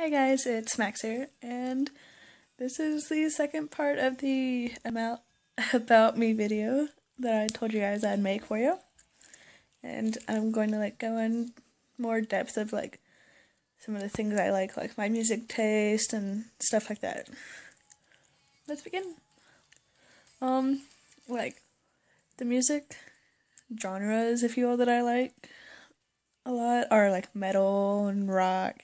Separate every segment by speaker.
Speaker 1: Hey guys, it's Max here, and this is the second part of the about me video that I told you guys I'd make for you. And I'm going to go in more depth of some of the things I like my music taste and stuff like that. Let's begin. Like the music genres, if you will, that I like a lot are like metal and rock,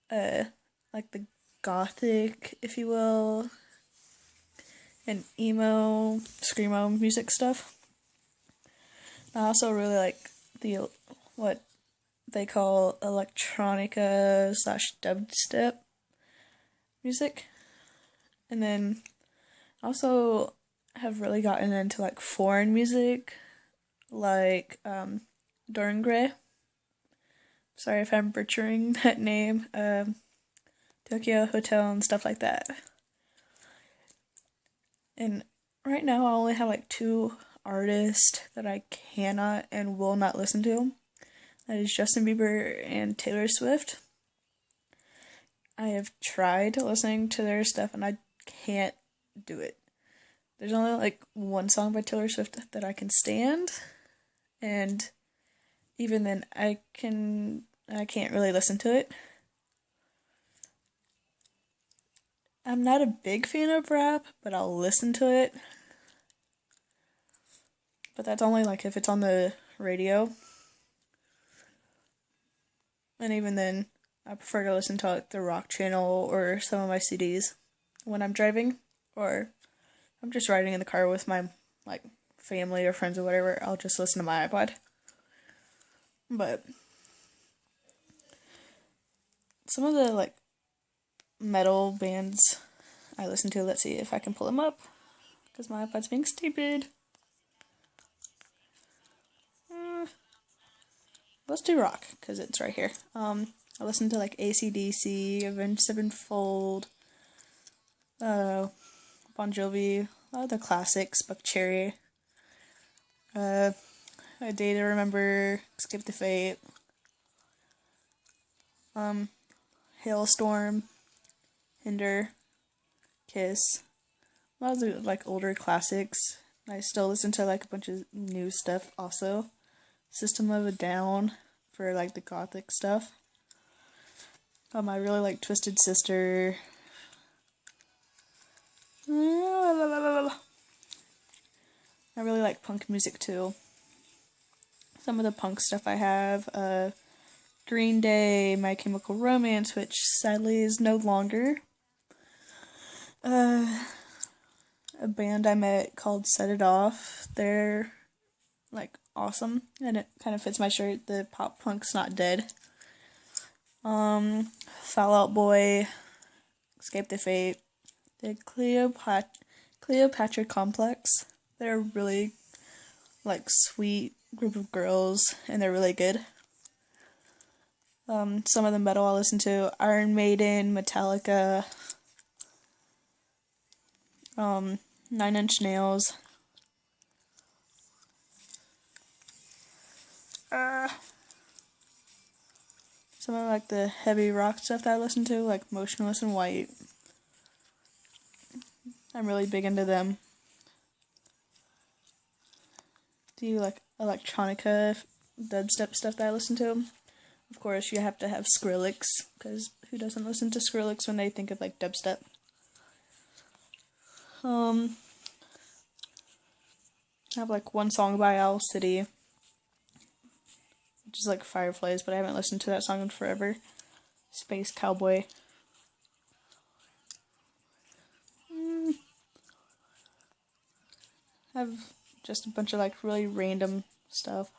Speaker 1: like the gothic, if you will, and emo, screamo music stuff. I also really like what they call electronica / dubstep music, and then also have really gotten into foreign music, like Dorian Gray. Sorry if I'm butchering that name. Tokyo Hotel and stuff like that. And right now I only have two artists that I cannot and will not listen to. That is Justin Bieber and Taylor Swift. I have tried listening to their stuff and I can't do it. There's only one song by Taylor Swift that I can stand, and even then I can't really listen to it. I'm not a big fan of rap, but I'll listen to it. But that's only if it's on the radio. And even then, I prefer to listen to the rock channel or some of my CDs when I'm driving, or I'm just riding in the car with my family or friends or whatever. I'll just listen to my iPod. But some of the metal bands I listen to, let's see if I can pull them up, because my iPod's being stupid. Let's do rock, because it's right here. I listen to AC/DC, Avenged Sevenfold, Bon Jovi, a lot of the classics, Buck Cherry, A Day to Remember, Escape the Fate, Hailstorm, Hinder, Kiss, a lot of the older classics. I still listen to a bunch of new stuff also. System of a Down for the gothic stuff. I really like Twisted Sister. I really like punk music too. Some of the punk stuff I have, Green Day, My Chemical Romance, which sadly is no longer. A band I met called Set It Off. They're awesome, and it kind of fits my shirt. The pop punk's not dead. Fall Out Boy, Escape the Fate, the Cleopatra Complex. They're really sweet group of girls, and they're really good. Some of the metal I listen to: Iron Maiden, Metallica, 9 Inch Nails. Some of the heavy rock stuff that I listen to, Motionless in White. I'm really big into them. Do you electronica, dubstep stuff that I listen to? Of course, you have to have Skrillex, because who doesn't listen to Skrillex when they think of dubstep? I have one song by Owl City, which is Fireflies, but I haven't listened to that song in forever. Space Cowboy. I have just a bunch of really random stuff.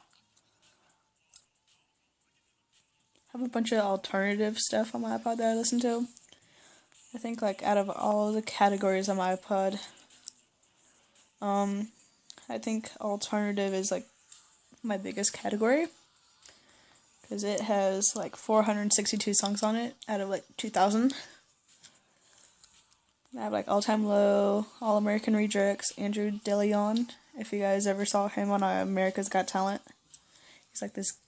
Speaker 1: I have a bunch of alternative stuff on my iPod that I listen to. I think out of all the categories on my iPod, I think alternative is my biggest category, because it has 462 songs on it out of 2,000. I have All Time Low, All American Rejects, Andrew DeLeon. If you guys ever saw him on America's Got Talent, he's this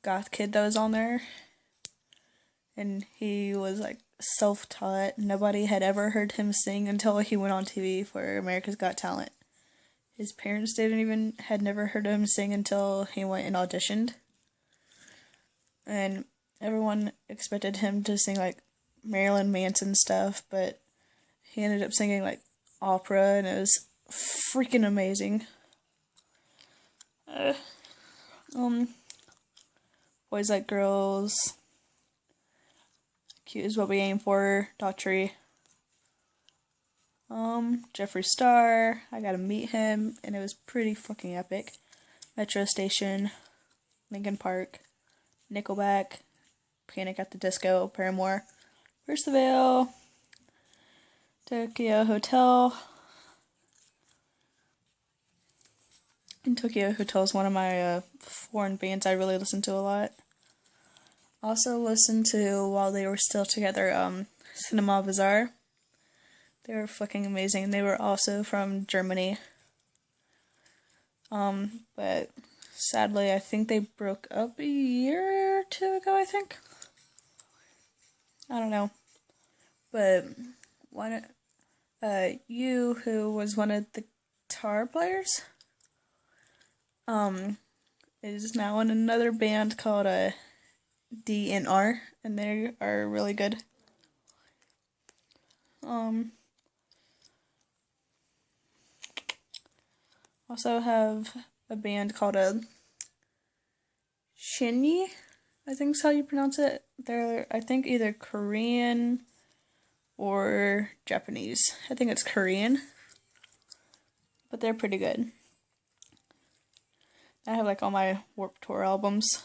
Speaker 1: goth kid that was on there. and he was like self-taught. Nobody had ever heard him sing until he went on TV for America's Got Talent. His parents had never heard him sing until he went and auditioned. And everyone expected him to sing like Marilyn Manson stuff, but he ended up singing like opera, and it was freaking amazing. Boys Like Girls, Cute is What We Aim For, Daughtry. Jeffree Star, I got to meet him, and it was pretty fucking epic. Metro Station, Linkin Park, Nickelback, Panic at the Disco, Paramore, Pierce the Veil, Tokyo Hotel. And Tokyo Hotel is one of my foreign bands I really listen to a lot. Also listened to, while they were still together, Cinema Bazaar. They were fucking amazing. They were also from Germany. But sadly, I think they broke up a year or two ago, I think. I don't know. But you, who was one of the guitar players, is now in another band called DNR, and they are really good. Also have a band called Shinny, I think is how you pronounce it. They're, I think, either Korean or Japanese. I think it's Korean, but they're pretty good. I have like all my Warped Tour albums.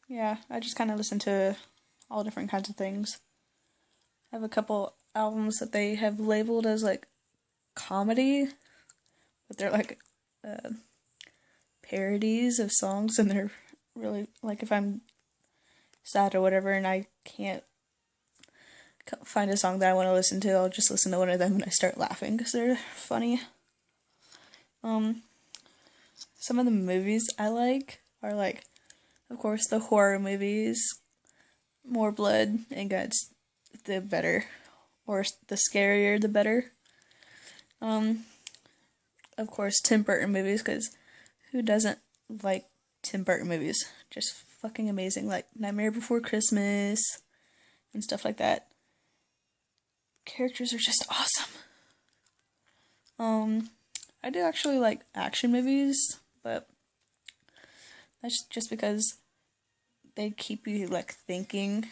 Speaker 1: Yeah, I just kind of listen to all different kinds of things. I have a couple albums that they have labeled as like comedy, but they're like parodies of songs, and they're really, like, if I'm sad or whatever and I can't find a song that I want to listen to, I'll just listen to one of them and I start laughing because they're funny. Some of the movies I like are like, of course, the horror movies. More blood and guts, the better. Or the scarier, the better. Of course, Tim Burton movies, because who doesn't like Tim Burton movies? Just fucking amazing. Like Nightmare Before Christmas and stuff like that. Characters are just awesome. I do actually like action movies, but that's just because they keep you like thinking,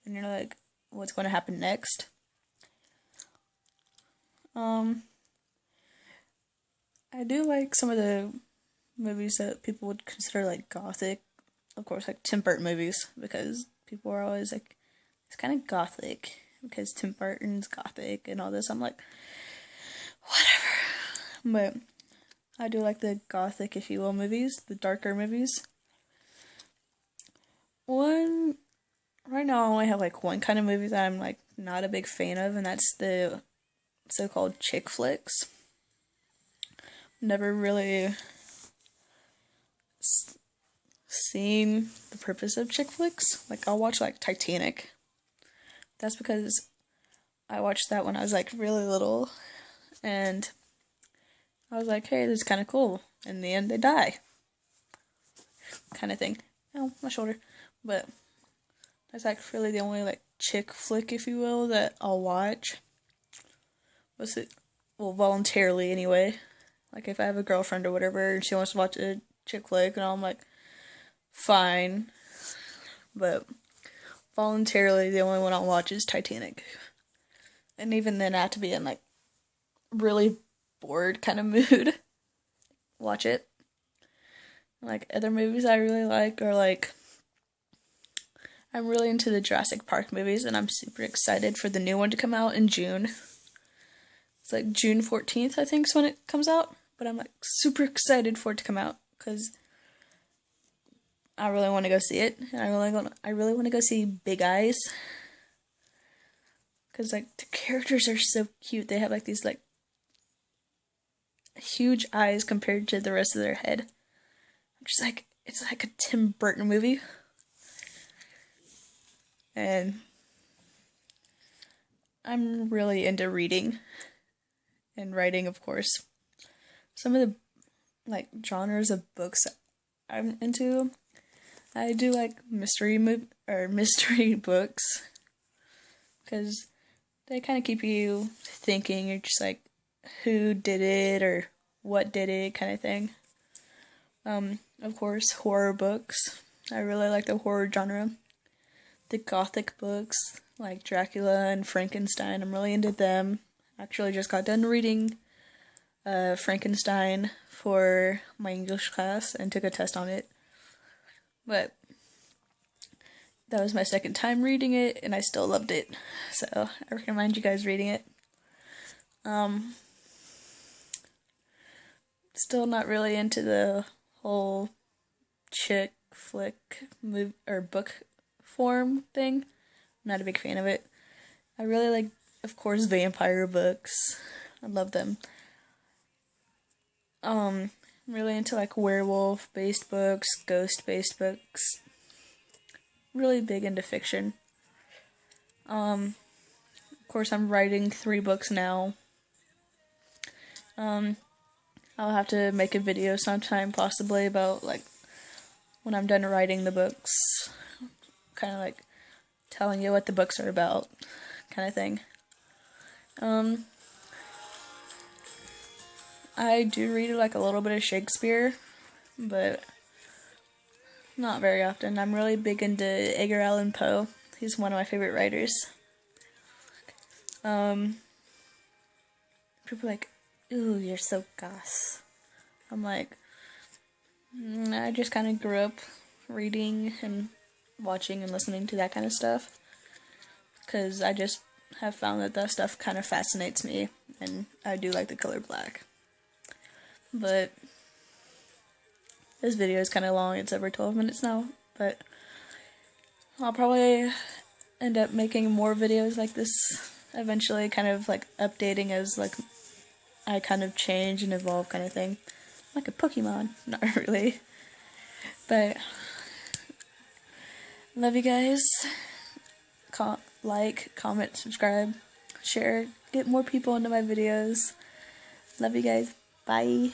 Speaker 1: and you're like, what's going to happen next? I do like some of the movies that people would consider like gothic. Of course, like Tim Burton movies, because people are always like, it's kind of gothic because Tim Burton's gothic and all this. I'm like, whatever. But I do like the gothic, if you will, movies, the darker movies. Right now I only have like one kind of movie that I'm like not a big fan of, and that's the so-called chick flicks. Never really seen the purpose of chick flicks. Like, I'll watch like Titanic. That's because I watched that when I was like really little, and I was like, hey, this is kind of cool. In the end, they die. Kind of thing. Oh, my shoulder. But that's like really the only like chick flick, if you will, that I'll watch. Well, voluntarily anyway. Like, if I have a girlfriend or whatever and she wants to watch a chick flick, and I'm like, fine. But voluntarily, the only one I'll watch is Titanic. And even then, I have to be in like really bored kind of mood. Watch it. Like, other movies I really like are like, I'm really into the Jurassic Park movies, and I'm super excited for the new one to come out in June. It's like June 14th, I think, is when it comes out. But I'm like super excited for it to come out, because I really want to go see it. And I really want to go see Big Eyes, because like the characters are so cute. They have like these like huge eyes compared to the rest of their head. Just like, it's like a Tim Burton movie. And I'm really into reading and writing, of course. Some of the like genres of books I'm into, I do like mystery books, because they kind of keep you thinking. You're just like, who did it or what did it, kind of thing. Of course, horror books. I really like the horror genre. The gothic books, like Dracula and Frankenstein, I'm really into them. Actually just got done reading Frankenstein for my English class and took a test on it. But that was my second time reading it, and I still loved it. So I recommend you guys reading it. Still not really into the whole chick flick move or book form thing. I'm not a big fan of it. I really like, of course, vampire books. I love them. I'm really into like werewolf-based books, ghost-based books. Really big into fiction. Of course, I'm writing 3 books now. I'll have to make a video sometime, possibly, about like when I'm done writing the books. Kind of like telling you what the books are about, kind of thing. I do read like a little bit of Shakespeare, but not very often. I'm really big into Edgar Allan Poe. He's one of my favorite writers. People are like, ooh, you're so goth. I'm like, I just kind of grew up reading and watching and listening to that kind of stuff, because I just have found that stuff kind of fascinates me, and I do like the color black. But this video is kind of long. It's over 12 minutes now, but I'll probably end up making more videos like this eventually, kind of like updating as like I kind of change and evolve, kind of thing. Like a Pokemon. Not really. But love you guys. Like, comment, subscribe, share, get more people into my videos. Love you guys. Bye.